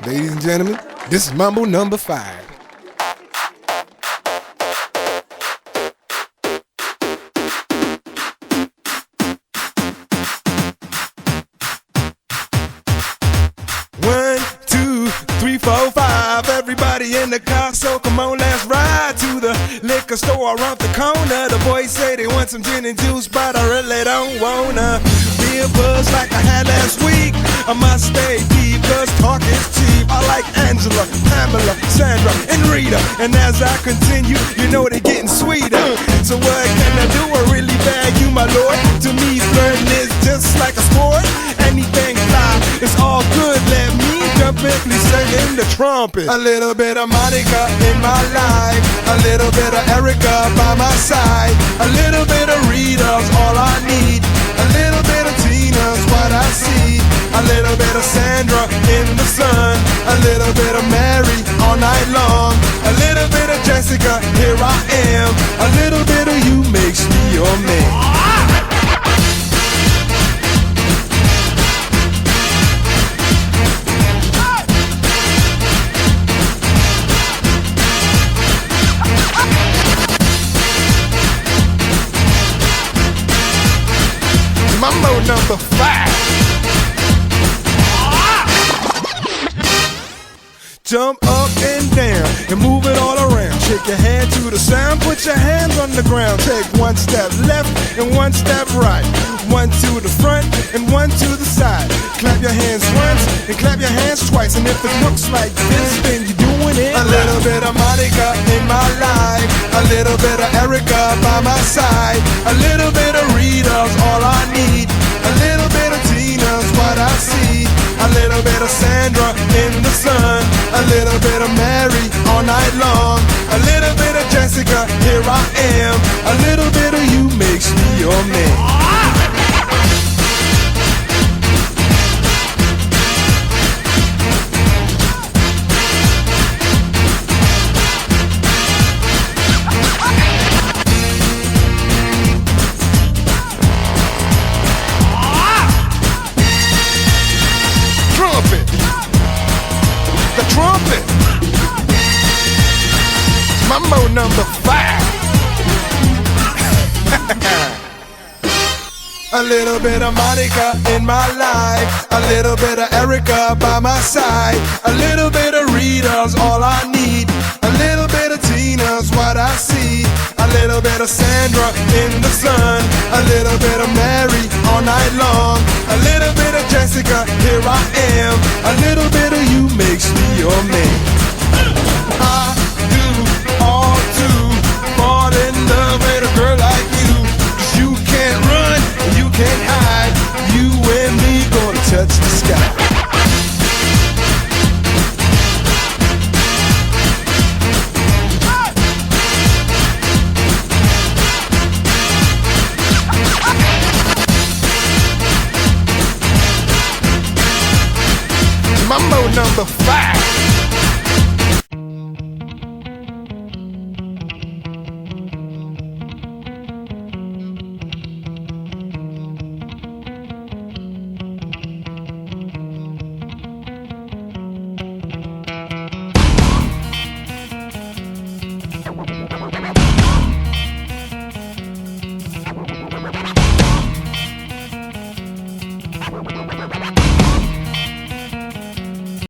Ladies and gentlemen, this is Mambo number 5. One, two, three, four, five. Everybody in the car, so come on, let's ride to the liquor store around the corner. The boys say they want some gin and juice, but I really don't wanna be a buzz like I had last week. I must stay deep, cause talk is cheap. I like Angela, Pamela, Sandra, and Rita. And as I continue, you know they're getting sweeter. So what can I do? I really bag you, my lord. To me, flirting is just like a sport. Anything fly, it's all good. Let me jump in, please sing in the trumpet. A little bit of Monica in my life, a little bit of Erica by my side, a little bit of Rita's all I need, a little bit of Tina's what I see, a little bit of Sandra in the sun, a little bit of Mary all night long, a little bit of Jessica, here I am, a little bit of you makes me your man. Mambo number 5. Jump up and down and move it all around. Shake your head to the sound, put your hands on the ground. Take one step left and one step right. One to the front and one to the side. Clap your hands once and clap your hands twice. And if it looks like this, then you're doing it. A little bit of Monica in my life, a little bit of Erica by my side, a little bit of Rita's all I need, a little bit of Tina's what I see, a little bit of Sandra in the sun, a little bit of Mary all night long, a little bit of Jessica, here I am, a little bit of you makes me your man. The trumpet. Mambo number 5. A little bit of Monica in my life, a little bit of Erica by my side, a little bit of Rita's all I need, a little bit of Tina's what I see, a little bit of Sandra in the sun, a little bit of Mary all night long, a little bit of Jessica, here I am, a little bit of you makes me your man. I do all to fall in love with a girl like you, 'cause you can't run, you can't hide, you and me gonna touch the sky. Mambo number 5.